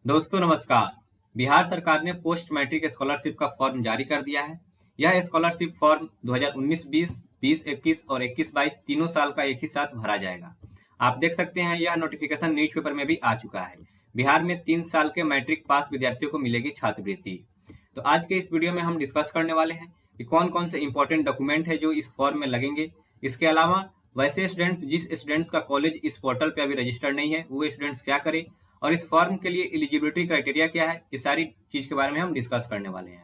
दोस्तों नमस्कार। बिहार सरकार ने पोस्ट मैट्रिक स्कॉलरशिप का फॉर्म जारी कर दिया है। यह स्कॉलरशिप फॉर्म 2019-20, 20-21 और 21-22 तीनों साल का एक ही साथ भरा जाएगा। आप देख सकते हैं यह नोटिफिकेशन न्यूज़पेपर में भी आ चुका है। बिहार में 3 साल के मैट्रिक पास विद्यार्थियों को मिलेगी छात्रवृत्ति। तो आज के इस वीडियो में हम डिस्कस करने वाले हैं कि कौन कौन से इंपॉर्टेंट डॉक्यूमेंट है जो इस फॉर्म में लगेंगे। इसके अलावा वैसे स्टूडेंट्स जिस स्टूडेंट्स का कॉलेज इस पोर्टल पे अभी रजिस्टर्ड नहीं है वो स्टूडेंट्स क्या करें और इस फॉर्म के लिए एलिजिबिलिटी क्राइटेरिया क्या है, ये सारी चीज के बारे में हम डिस्कस करने वाले हैं।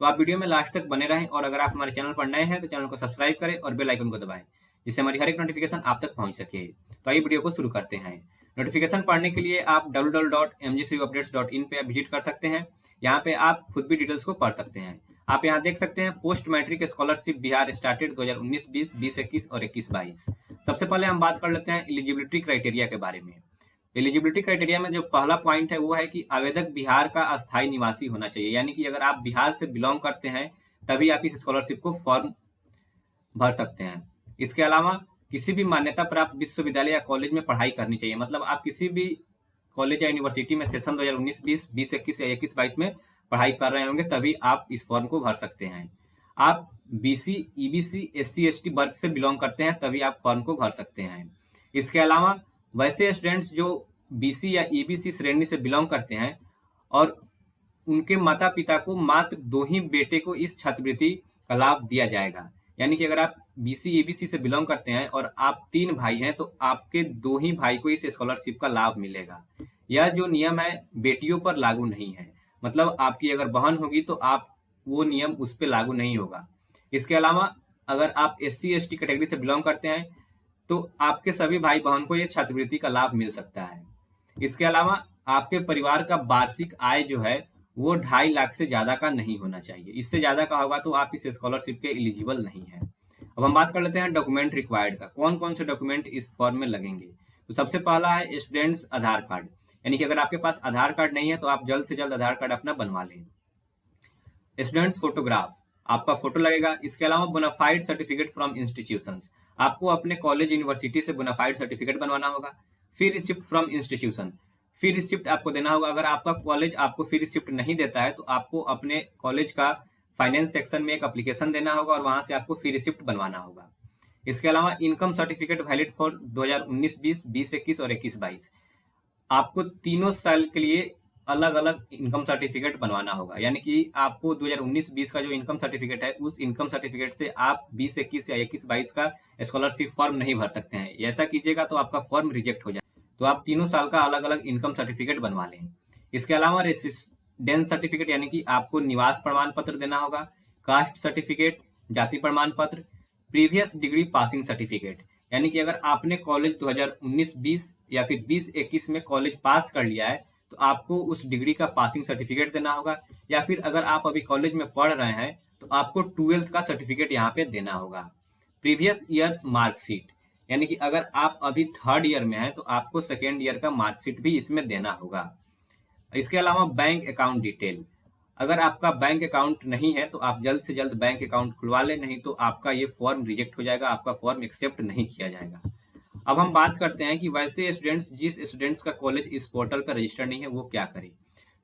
तो आप वीडियो में लास्ट तक बने रहें और अगर आप हमारे चैनल पर नए हैं तो चैनल को सब्सक्राइब करें और बेल आइकन को दबाएं जिससे हमारी हर एक नोटिफिकेशन आप तक पहुंच सके। तो आइए वीडियो को शुरू करते हैं। नोटिफिकेशन पढ़ने के लिए आप www.mgcuupdates.in पे विजिट कर सकते हैं। यहाँ पे आप खुद भी डिटेल्स को पढ़ सकते हैं। आप यहाँ देख सकते हैं post matric scholarship Bihar started 2019-20, 20-21 और 21-22। सबसे पहले हम बात कर लेते हैं एलिजिबिलिटी क्राइटेरिया के बारे में। एलिजिबिलिटी क्राइटेरिया में जो पहला पॉइंट है वो है कि आवेदक बिहार का अस्थायी निवासी होना चाहिए, यानी कि अगर आप बिहार से बिलोंग करते हैं तभी आप इस स्कॉलरशिप को फॉर्म भर सकते हैं। इसके अलावा किसी भी मान्यता प्राप्त विश्वविद्यालय या कॉलेज में पढ़ाई करनी चाहिए, मतलब आप किसी भी कॉलेज या यूनिवर्सिटी में सेशन 2019-20, 20-21 या 21-22 में पढ़ाई कर रहे होंगे तभी आप इस फॉर्म को भर सकते हैं। आप बीसी, ईबीसी, एससी, एसटी वर्ग से बिलोंग करते हैं तभी आप फॉर्म को भर सकते हैं। इसके अलावा वैसे स्टूडेंट्स जो बीसी या ईबीसी श्रेणी से बिलोंग करते हैं और उनके माता पिता को मात्र 2 ही बेटे को इस छात्रवृत्ति का लाभ दिया जाएगा, यानी कि अगर आप बीसी ईबीसी से बिलोंग करते हैं और आप 3 भाई हैं तो आपके 2 ही भाई को इस स्कॉलरशिप का लाभ मिलेगा। यह जो नियम है बेटियों पर लागू नहीं है, मतलब आपकी अगर बहन होगी तो आप वो नियम उस पर लागू नहीं होगा। इसके अलावा अगर आप एससी एसटी कैटेगरी से बिलोंग करते हैं तो आपके सभी भाई बहन को ये छात्रवृत्ति का लाभ मिल सकता है। इसके अलावा आपके परिवार का वार्षिक आय जो है वो 2.5 लाख से ज्यादा का नहीं होना चाहिए। इससे ज्यादा का होगा तो आप इस स्कॉलरशिप के एलिजिबल नहीं है। अब हम बात कर लेते हैं डॉक्यूमेंट रिक्वायर्ड का, कौन कौन से डॉक्यूमेंट इस फॉर्म में लगेंगे। तो सबसे पहला है स्टूडेंट्स आधार कार्ड, यानी कि अगर आपके पास आधार कार्ड नहीं है तो आप जल्द से जल्द आधार कार्ड अपना बनवा लें। स्टूडेंट्स फोटोग्राफ, आपका फोटो लगेगा। इसके अलावा बोनाफाइड सर्टिफिकेट फ्रॉम इंस्टीट्यूशंस, आपको अपने कॉलेज यूनिवर्सिटी से बोनाफाइड सर्टिफिकेट बनवाना होगा। Fee receipt from institution, fee receipt आपको देना होगा। अगर आपका कॉलेज आपको फी रिसिप्ट नहीं देता है तो आपको अपने कॉलेज का फाइनेंस सेक्शन में एक एप्लीकेशन देना होगा और वहां से आपको फी रिसिप्ट बनवाना होगा। इसके अलावा इनकम सर्टिफिकेट वैलिड फॉर 2019-20, 20-21 और 21-22, आपको तीनों साल के लिए अलग अलग इनकम सर्टिफिकेट बनवाना होगा, यानी कि आपको 2019-20 का जो इनकम सर्टिफिकेट है उस इनकम सर्टिफिकेट से आप 20-21 या 21-22 का स्कॉलरशिप फॉर्म नहीं भर सकते हैं। ऐसा कीजिएगा तो आपका फॉर्म रिजेक्ट हो जाए। तो आप तीनों साल का अलग अलग इनकम सर्टिफिकेट बनवा लें। इसके अलावा रेसिडेंस सर्टिफिकेट, यानी कि आपको निवास प्रमाण पत्र देना होगा। कास्ट सर्टिफिकेट, जाति प्रमाण पत्र, प्रीवियस डिग्री पासिंग सर्टिफिकेट, यानी कि अगर आपने कॉलेज 2019-20 या फिर 20-21 में कॉलेज पास कर लिया है तो आपको उस डिग्री का पासिंग सर्टिफिकेट देना होगा, या फिर अगर आप अभी कॉलेज में पढ़ रहे हैं तो आपको 12th का सर्टिफिकेट यहाँ पे देना होगा। प्रीवियस ईयर्स मार्कशीट, यानी कि अगर आप अभी 3rd ईयर में हैं तो आपको 2nd ईयर का मार्कशीट भी इसमें देना होगा। इसके अलावा बैंक अकाउंट डिटेल, अगर आपका बैंक अकाउंट नहीं है तो आप जल्द से जल्द बैंक अकाउंट खुलवा लें, नहीं तो आपका ये फॉर्म रिजेक्ट हो जाएगा, आपका फॉर्म एक्सेप्ट नहीं किया जाएगा। अब हम बात करते हैं कि वैसे स्टूडेंट्स जिस स्टूडेंट्स का कॉलेज इस पोर्टल पर रजिस्टर नहीं है वो क्या करें।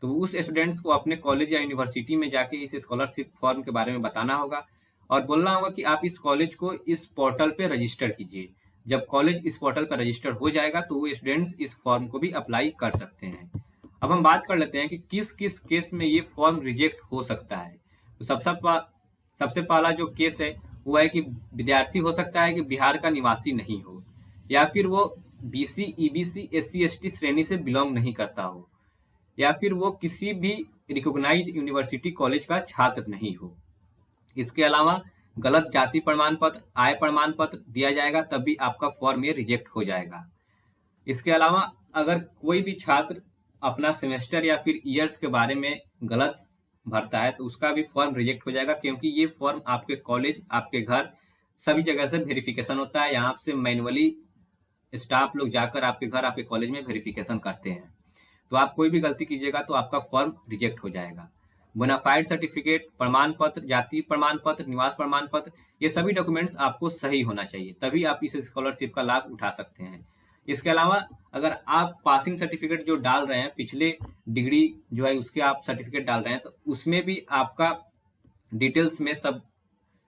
तो उस स्टूडेंट्स को अपने कॉलेज या यूनिवर्सिटी में जाके इस स्कॉलरशिप फॉर्म के बारे में बताना होगा और बोलना होगा कि आप इस कॉलेज को इस पोर्टल पे रजिस्टर कीजिए। जब कॉलेज इस पोर्टल पर रजिस्टर हो जाएगा तो वो स्टूडेंट्स इस फॉर्म को भी अप्लाई कर सकते हैं। अब हम बात कर लेते हैं कि किस किस केस में ये फॉर्म रिजेक्ट हो सकता है। तो सबसे पहला जो केस है वो है कि विद्यार्थी हो सकता है कि बिहार का निवासी नहीं हो, या फिर वो बीसी, ईबीसी, एससी, एसटी श्रेणी से बिलोंग नहीं करता हो, या फिर वो किसी भी रिकॉग्नाइज्ड यूनिवर्सिटी कॉलेज का छात्र नहीं हो। इसके अलावा गलत जाति प्रमाण पत्र, आय प्रमाण पत्र दिया जाएगा तब भी आपका फॉर्म ये रिजेक्ट हो जाएगा। इसके अलावा अगर कोई भी छात्र अपना सेमेस्टर या फिर ईयर्स के बारे में गलत भरता है तो उसका भी फॉर्म रिजेक्ट हो जाएगा, क्योंकि ये फॉर्म आपके कॉलेज, आपके घर, सभी जगह से वेरिफिकेशन होता है। यहाँ से मैनुअली स्टाफ लोग जाकर आपके घर, आपके कॉलेज में वेरिफिकेशन करते हैं। तो आप कोई भी गलती कीजिएगा तो आपका फॉर्म रिजेक्ट हो जाएगा। बोनाफाइड सर्टिफिकेट, प्रमाण पत्र, जाति प्रमाण पत्र, निवास प्रमाण पत्र, ये सभी डॉक्यूमेंट्स आपको सही होना चाहिए, तभी आप इस स्कॉलरशिप का लाभ उठा सकते हैं। इसके अलावा अगर आप पासिंग सर्टिफिकेट जो डाल रहे हैं, पिछले डिग्री जो है उसके आप सर्टिफिकेट डाल रहे हैं, तो उसमें भी आपका डिटेल्स में सब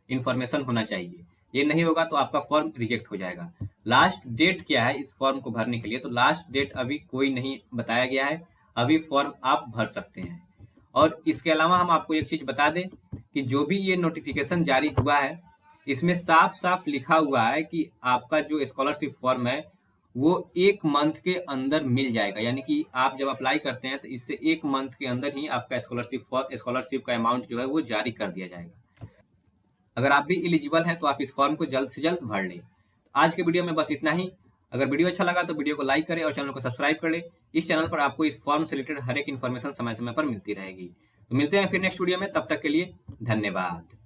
इंफॉर्मेशन होना चाहिए। ये नहीं होगा तो आपका फॉर्म रिजेक्ट हो जाएगा। लास्ट डेट क्या है इस फॉर्म को भरने के लिए, तो लास्ट डेट अभी कोई नहीं बताया गया है, अभी फॉर्म आप भर सकते हैं। और इसके अलावा हम आपको एक चीज बता दें कि जो भी ये नोटिफिकेशन जारी हुआ है, इसमें साफ साफ लिखा हुआ है कि आपका जो स्कॉलरशिप फॉर्म है वो 1 मंथ के अंदर मिल जाएगा। यानी कि आप जब अप्लाई करते हैं तो इससे 1 मंथ के अंदर ही आपका स्कॉलरशिप का अमाउंट जो है वो जारी कर दिया जाएगा। अगर आप भी एलिजिबल हैं तो आप इस फॉर्म को जल्द से जल्द भर लें। आज के वीडियो में बस इतना ही। अगर वीडियो अच्छा लगा तो वीडियो को लाइक करें और चैनल को सब्सक्राइब कर लें। इस चैनल पर आपको इस फॉर्म से रिलेटेड हर एक इन्फॉर्मेशन समय समय पर मिलती रहेगी। तो मिलते हैं फिर नेक्स्ट वीडियो में, तब तक के लिए धन्यवाद।